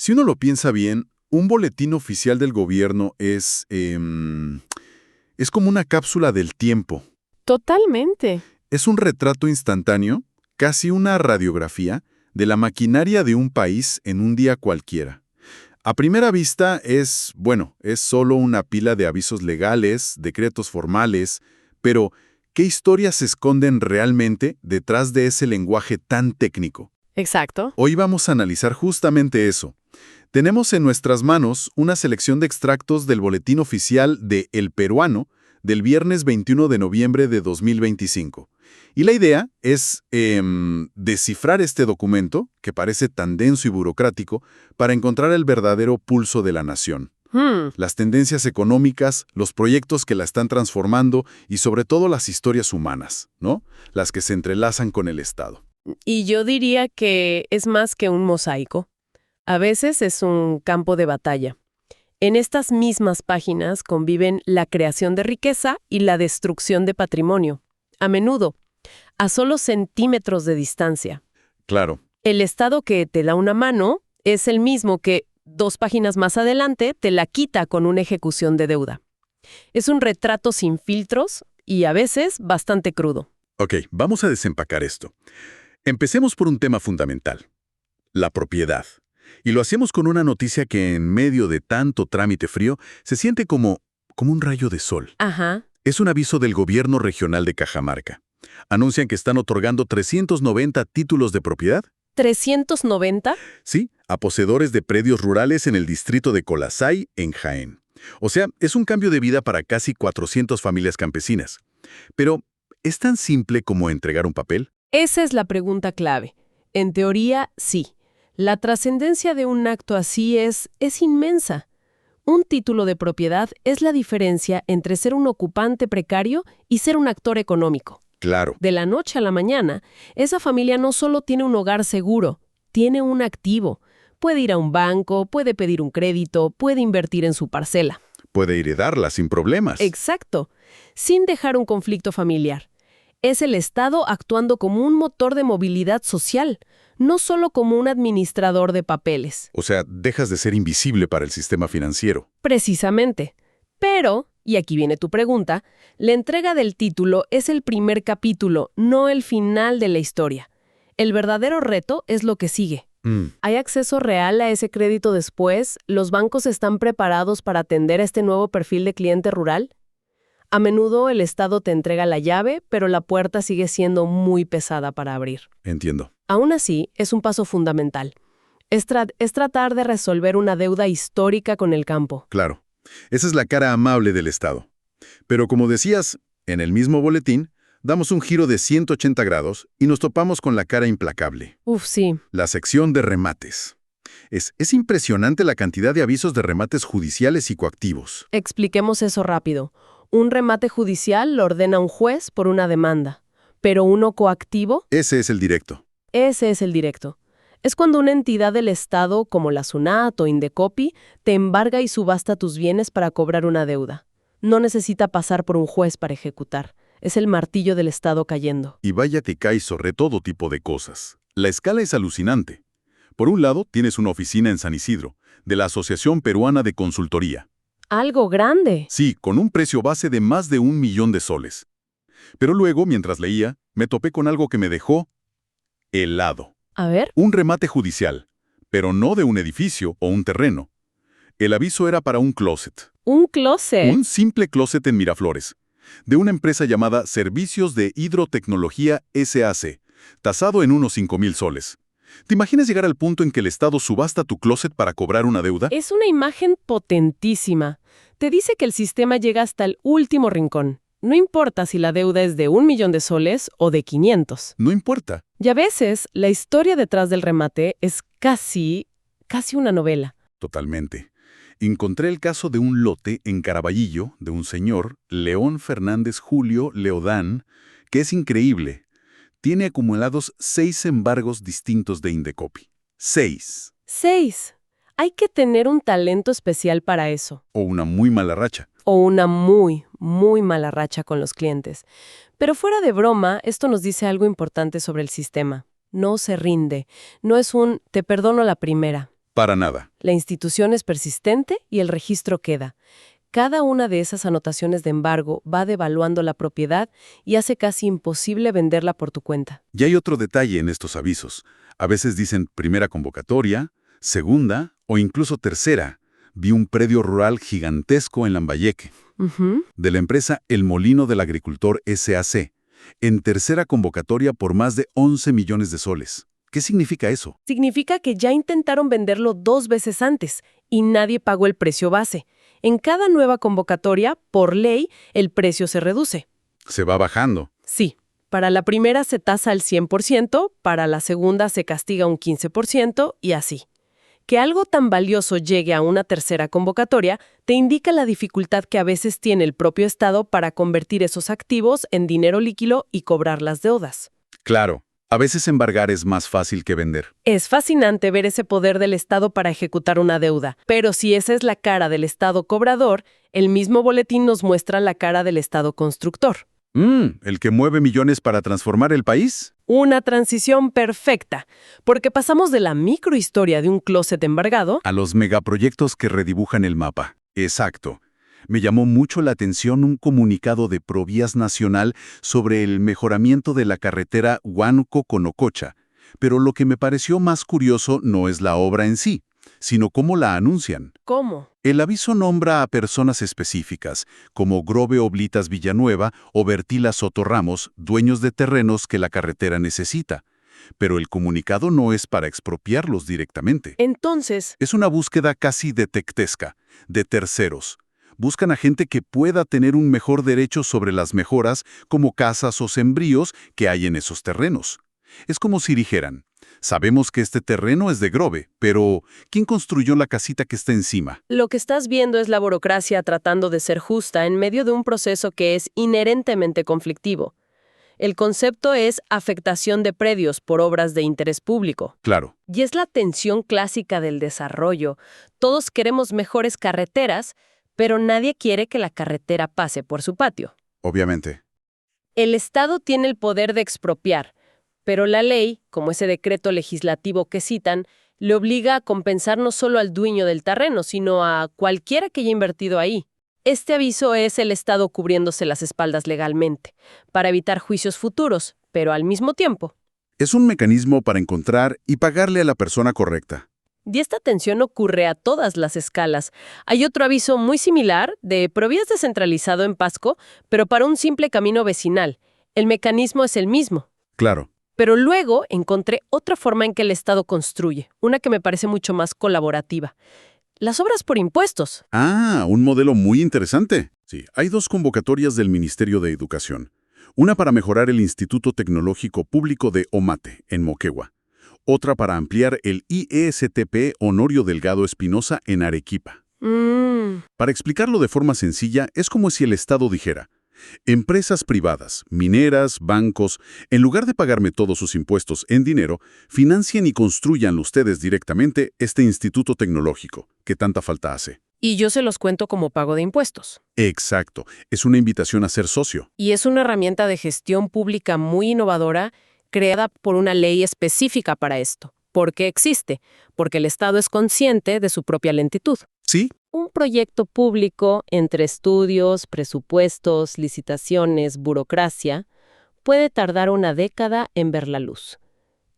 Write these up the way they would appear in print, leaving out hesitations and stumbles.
Si uno lo piensa bien, un boletín oficial del gobierno es como una cápsula del tiempo. Totalmente. Es un retrato instantáneo, casi una radiografía, de la maquinaria de un país en un día cualquiera. A primera vista es solo una pila de avisos legales, decretos formales, pero ¿qué historias se esconden realmente detrás de ese lenguaje tan técnico? Exacto. Hoy vamos a analizar justamente eso. Tenemos en nuestras manos una selección de extractos del boletín oficial de El Peruano del viernes 21 de noviembre de 2025. Y la idea es descifrar este documento, que parece tan denso y burocrático, para encontrar el verdadero pulso de la nación. Las tendencias económicas, los proyectos que la están transformando y sobre todo las historias humanas, ¿no? Las que se entrelazan con el Estado. Y yo diría que es más que un mosaico. A veces es un campo de batalla. En estas mismas páginas conviven la creación de riqueza y la destrucción de patrimonio. A menudo, a solo centímetros de distancia. Claro. El Estado que te da una mano es el mismo que 2 páginas más adelante te la quita con una ejecución de deuda. Es un retrato sin filtros y a veces bastante crudo. Ok, vamos a desempacar esto. Empecemos por un tema fundamental, la propiedad. Y lo hacemos con una noticia que en medio de tanto trámite frío se siente como un rayo de sol. Ajá. Es un aviso del gobierno regional de Cajamarca. Anuncian que están otorgando 390 títulos de propiedad. ¿390? Sí, a poseedores de predios rurales en el distrito de Colasay, en Jaén. O sea, es un cambio de vida para casi 400 familias campesinas. Pero, ¿es tan simple como entregar un papel? Esa es la pregunta clave. En teoría, sí. La trascendencia de un acto así es inmensa. Un título de propiedad es la diferencia entre ser un ocupante precario y ser un actor económico. Claro. De la noche a la mañana, esa familia no solo tiene un hogar seguro, tiene un activo. Puede ir a un banco, puede pedir un crédito, puede invertir en su parcela. Puede heredarla sin problemas. Exacto, sin dejar un conflicto familiar. Es el Estado actuando como un motor de movilidad social, no solo como un administrador de papeles. O sea, dejas de ser invisible para el sistema financiero. Precisamente. Pero, y aquí viene tu pregunta, la entrega del título es el primer capítulo, no el final de la historia. El verdadero reto es lo que sigue. ¿Hay acceso real a ese crédito después? ¿Los bancos están preparados para atender a este nuevo perfil de cliente rural? A menudo el Estado te entrega la llave, pero la puerta sigue siendo muy pesada para abrir. Entiendo. Aún así, es un paso fundamental. Es tratar de resolver una deuda histórica con el campo. Claro. Esa es la cara amable del Estado. Pero como decías, en el mismo boletín, damos un giro de 180 grados y nos topamos con la cara implacable. Sí. La sección de remates. Es impresionante la cantidad de avisos de remates judiciales y coactivos. Expliquemos eso rápido. Un remate judicial lo ordena un juez por una demanda, pero uno coactivo, Ese es el directo. ese es el directo. Es cuando una entidad del Estado, como la SUNAT o Indecopi, te embarga y subasta tus bienes para cobrar una deuda. No necesita pasar por un juez para ejecutar. Es el martillo del Estado cayendo. Y vaya que cae sobre todo tipo de cosas. La escala es alucinante. Por un lado, tienes una oficina en San Isidro, de la Asociación Peruana de Consultoría. ¡Algo grande! Sí, con un precio base de más de 1 millón de soles. Pero luego, mientras leía, me topé con algo que me dejó helado. A ver. Un remate judicial, pero no de un edificio o un terreno. El aviso era para un closet. ¡Un closet! Un simple closet en Miraflores, de una empresa llamada Servicios de Hidrotecnología SAC, tasado en unos 5,000 soles. ¿Te imaginas llegar al punto en que el Estado subasta tu closet para cobrar una deuda? Es una imagen potentísima. Te dice que el sistema llega hasta el último rincón. No importa si la deuda es de 1 millón de soles o de 500. No importa. Y a veces, la historia detrás del remate es casi una novela. Totalmente. Encontré el caso de un lote en Caraballillo de un señor, León Fernández Julio Leodán, que es increíble. Tiene acumulados 6 embargos distintos de Indecopi. 6. 6. Hay que tener un talento especial para eso. O una muy mala racha. O una muy mala racha con los clientes. Pero fuera de broma, esto nos dice algo importante sobre el sistema. No se rinde. No es un te perdono la primera. Para nada. La institución es persistente y el registro queda. Cada una de esas anotaciones de embargo va devaluando la propiedad y hace casi imposible venderla por tu cuenta. Y hay otro detalle en estos avisos. A veces dicen primera convocatoria, segunda o incluso tercera. Vi un predio rural gigantesco en Lambayeque, Ujú. de la empresa El Molino del Agricultor SAC, en tercera convocatoria por más de 11 millones de soles. ¿Qué significa eso? Significa que ya intentaron venderlo 2 veces antes y nadie pagó el precio base. En cada nueva convocatoria, por ley, el precio se reduce. Se va bajando. Sí, para la primera se tasa al 100%, para la segunda se castiga un 15% y así. Que algo tan valioso llegue a una tercera convocatoria te indica la dificultad que a veces tiene el propio Estado para convertir esos activos en dinero líquido y cobrar las deudas. Claro, a veces embargar es más fácil que vender. Es fascinante ver ese poder del Estado para ejecutar una deuda, pero si esa es la cara del Estado cobrador, el mismo boletín nos muestra la cara del Estado constructor. ¿El que mueve millones para transformar el país? Una transición perfecta, porque pasamos de la microhistoria de un closet embargado A los megaproyectos que redibujan el mapa. Exacto. Me llamó mucho la atención un comunicado de Provías Nacional sobre el mejoramiento de la carretera Huánuco-Conococha, pero lo que me pareció más curioso no es la obra en sí, sino cómo la anuncian. ¿Cómo? El aviso nombra a personas específicas, como Grove Oblitas Villanueva o Bertila Soto Ramos, dueños de terrenos que la carretera necesita. Pero el comunicado no es para expropiarlos directamente. Entonces, Es una búsqueda casi detectesca, de terceros. Buscan a gente que pueda tener un mejor derecho sobre las mejoras, como casas o sembríos que hay en esos terrenos. Es como si dijeran, sabemos que este terreno es de Grove, pero ¿quién construyó la casita que está encima? lo que estás viendo es la burocracia tratando de ser justa en medio de un proceso que es inherentemente conflictivo. El concepto es afectación de predios por obras de interés público. Claro, Y es la tensión clásica del desarrollo. Todos queremos mejores carreteras, pero nadie quiere que la carretera pase por su patio. obviamente. El Estado tiene el poder de expropiar, pero la ley, como ese decreto legislativo que citan, le obliga a compensar no solo al dueño del terreno, sino a cualquiera que haya invertido ahí. Este aviso es el Estado cubriéndose las espaldas legalmente, para evitar juicios futuros, pero al mismo tiempo. Es un mecanismo para encontrar y pagarle a la persona correcta. Y esta tensión ocurre a todas las escalas. Hay otro aviso muy similar de Provías descentralizado en Pasco, pero para un simple camino vecinal. El mecanismo es el mismo. Claro. Pero luego encontré otra forma en que el Estado construye, una que me parece mucho más colaborativa. Las obras por impuestos. Ah, un modelo muy interesante. Sí, hay 2 convocatorias del Ministerio de Educación. Una para mejorar el Instituto Tecnológico Público de Omate, en Moquegua. Otra para ampliar el IESTP Honorio Delgado Espinosa en Arequipa. Para explicarlo de forma sencilla, es como si el Estado dijera, empresas privadas, mineras, bancos, en lugar de pagarme todos sus impuestos en dinero, financien y construyan ustedes directamente este instituto tecnológico, que tanta falta hace. Y yo se los cuento como pago de impuestos. Exacto, es una invitación a ser socio. Y es una herramienta de gestión pública muy innovadora, creada por una ley específica para esto. ¿Por qué existe? Porque el Estado es consciente de su propia lentitud. Sí, Un proyecto público, entre estudios, presupuestos, licitaciones, burocracia, puede tardar una década en ver la luz.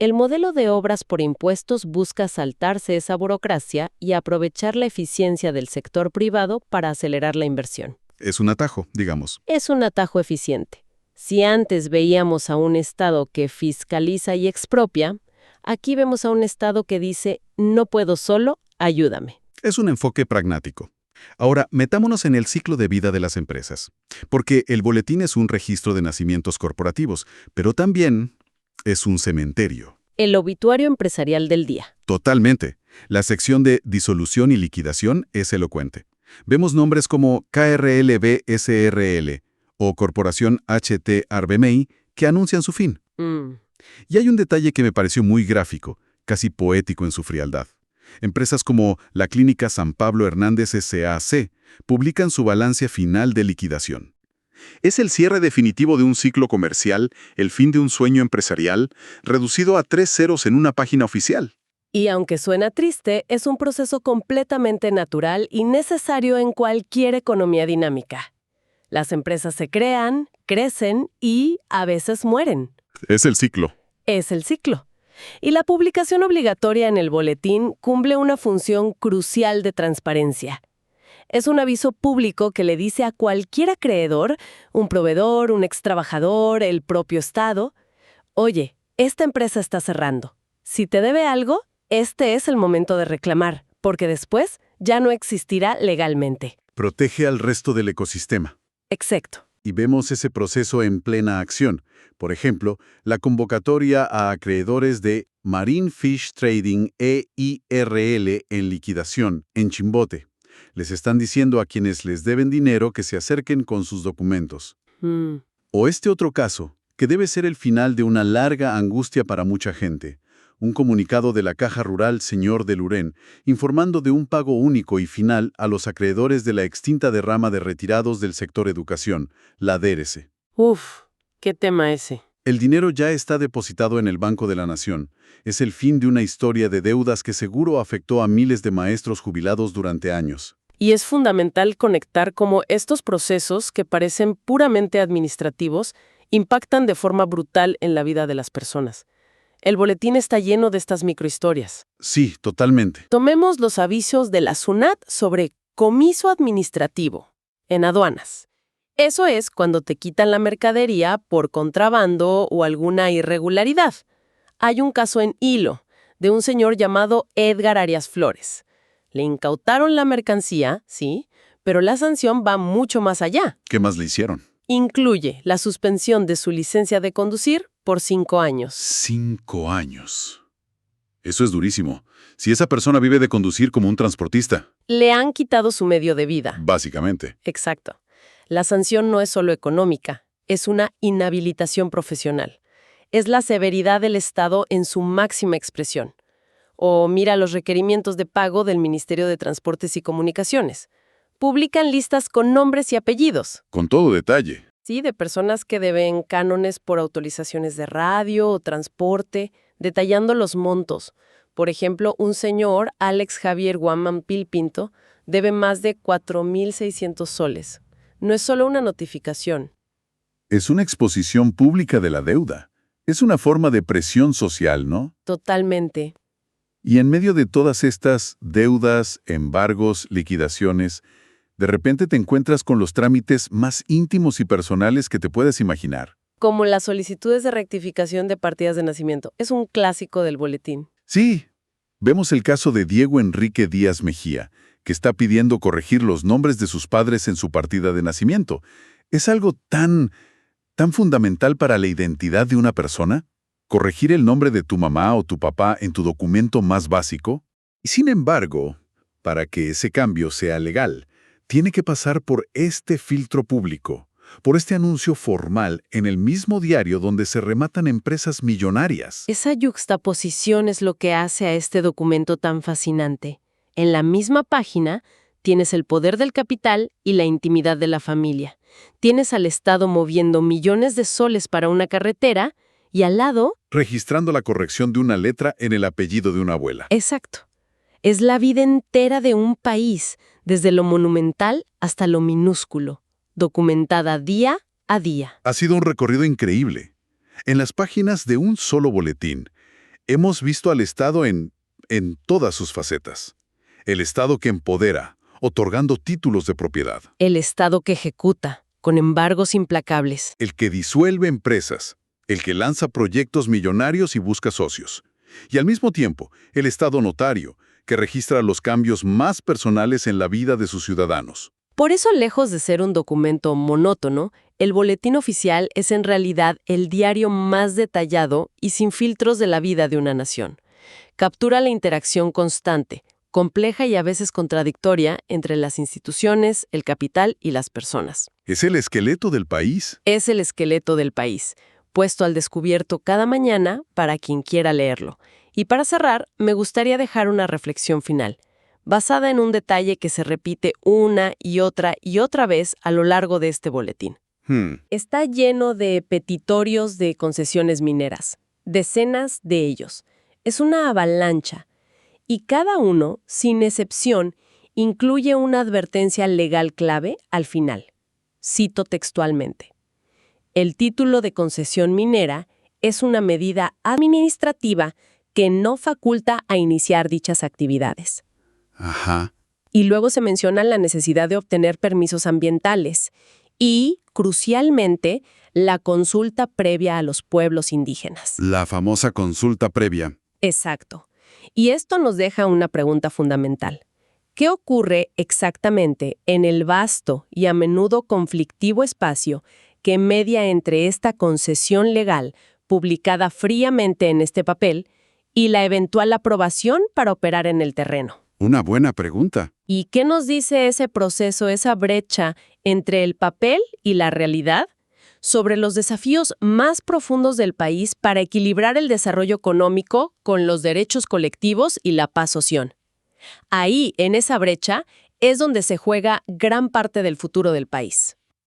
El modelo de obras por impuestos busca saltarse esa burocracia y aprovechar la eficiencia del sector privado para acelerar la inversión. es un atajo, digamos. Es un atajo eficiente. Si antes veíamos a un Estado que fiscaliza y expropia, aquí vemos a un Estado que dice, no puedo solo, ayúdame. Es un enfoque pragmático. Ahora, metámonos en el ciclo de vida de las empresas. Porque el boletín es un registro de nacimientos corporativos, pero también es un cementerio. El obituario empresarial del día. Totalmente. La sección de disolución y liquidación es elocuente. Vemos nombres como KRLB SRL o Corporación HT Arbemey que anuncian su fin. Y hay un detalle que me pareció muy gráfico, casi poético en su frialdad. Empresas como la Clínica San Pablo Hernández SAC publican su balance final de liquidación. Es el cierre definitivo de un ciclo comercial, el fin de un sueño empresarial, reducido a 3 ceros en una página oficial. Y aunque suena triste, es un proceso completamente natural y necesario en cualquier economía dinámica. Las empresas se crean, crecen y a veces mueren. Es el ciclo. Es el ciclo. Y la publicación obligatoria en el boletín cumple una función crucial de transparencia. Es un aviso público que le dice a cualquier acreedor, un proveedor, un extrabajador, el propio Estado, oye, esta empresa está cerrando. Si te debe algo, este es el momento de reclamar, porque después ya no existirá legalmente. Protege al resto del ecosistema. Exacto. Y vemos ese proceso en plena acción. Por ejemplo, la convocatoria a acreedores de Marine Fish Trading EIRL en liquidación, en Chimbote. Les están diciendo a quienes les deben dinero que se acerquen con sus documentos. O este otro caso, que debe ser el final de una larga angustia para mucha gente. Un comunicado de la Caja Rural Señor de Lurén, informando de un pago único y final a los acreedores de la extinta derrama de retirados del sector educación, la DERESE. Uf, ¿qué tema ese? El dinero ya está depositado en el Banco de la Nación. Es el fin de una historia de deudas que seguro afectó a miles de maestros jubilados durante años. Y es fundamental conectar cómo estos procesos, que parecen puramente administrativos, impactan de forma brutal en la vida de las personas. El boletín está lleno de estas microhistorias. Sí, totalmente. Tomemos los avisos de la SUNAT sobre comiso administrativo en aduanas. Eso es cuando te quitan la mercadería por contrabando o alguna irregularidad. Hay un caso en Hilo de un señor llamado Edgar Arias Flores. Le incautaron la mercancía, sí, pero la sanción va mucho más allá. ¿Qué más le hicieron? Incluye la suspensión de su licencia de conducir por 5 años. 5 años. Eso es durísimo. Si esa persona vive de conducir como un transportista. Le han quitado su medio de vida. Básicamente. Exacto. La sanción no es solo económica, es una inhabilitación profesional. Es la severidad del Estado en su máxima expresión. O mira los requerimientos de pago del Ministerio de Transportes y Comunicaciones. Publican listas con nombres y apellidos. Con todo detalle. Sí, de personas que deben cánones por autorizaciones de radio o transporte, detallando los montos. Por ejemplo, un señor, Alex Javier Guamán Pilpinto, debe más de 4.600 soles. No es solo una notificación. Es una exposición pública de la deuda. Es una forma de presión social, ¿no? Totalmente. Y en medio de todas estas deudas, embargos, liquidaciones, de repente te encuentras con los trámites más íntimos y personales que te puedas imaginar. Como las solicitudes de rectificación de partidas de nacimiento. Es un clásico del boletín. Sí, vemos el caso de Diego Enrique Díaz Mejía, que está pidiendo corregir los nombres de sus padres en su partida de nacimiento. ¿Es algo tan fundamental para la identidad de una persona? ¿Corregir el nombre de tu mamá o tu papá en tu documento más básico? Y sin embargo, para que ese cambio sea legal, tiene que pasar por este filtro público, por este anuncio formal en el mismo diario donde se rematan empresas millonarias. Esa yuxtaposición es lo que hace a este documento tan fascinante. En la misma página tienes el poder del capital y la intimidad de la familia. Tienes al Estado moviendo millones de soles para una carretera y al lado... registrando la corrección de una letra en el apellido de una abuela. Exacto. Es la vida entera de un país, desde lo monumental hasta lo minúsculo, documentada día a día. Ha sido un recorrido increíble. En las páginas de un solo boletín, hemos visto al Estado en todas sus facetas. El Estado que empodera, otorgando títulos de propiedad. El Estado que ejecuta, con embargos implacables. El que disuelve empresas. El que lanza proyectos millonarios y busca socios. Y al mismo tiempo, el Estado notario, que registra los cambios más personales en la vida de sus ciudadanos. Por eso, lejos de ser un documento monótono, el Boletín Oficial es en realidad el diario más detallado y sin filtros de la vida de una nación. Captura la interacción constante, compleja y a veces contradictoria entre las instituciones, el capital y las personas. Es el esqueleto del país. Es el esqueleto del país, puesto al descubierto cada mañana para quien quiera leerlo. Y para cerrar, me gustaría dejar una reflexión final, basada en un detalle que se repite una y otra vez a lo largo de este boletín. Está lleno de petitorios de concesiones mineras, decenas de ellos. Es una avalancha. Y cada uno, sin excepción, incluye una advertencia legal clave al final. Cito textualmente. El título de concesión minera es una medida administrativa que no faculta a iniciar dichas actividades. Ajá. Y luego se menciona la necesidad de obtener permisos ambientales y, crucialmente, la consulta previa a los pueblos indígenas. La famosa consulta previa. Exacto. Y esto nos deja una pregunta fundamental. ¿Qué ocurre exactamente en el vasto y a menudo conflictivo espacio que media entre esta concesión legal, publicada fríamente en este papel, y la eventual aprobación para operar en el terreno? Una buena pregunta. ¿Y qué nos dice ese proceso, esa brecha entre el papel y la realidad? Sobre los desafíos más profundos del país para equilibrar el desarrollo económico con los derechos colectivos y la paz social. Ahí, en esa brecha, es donde se juega gran parte del futuro del país.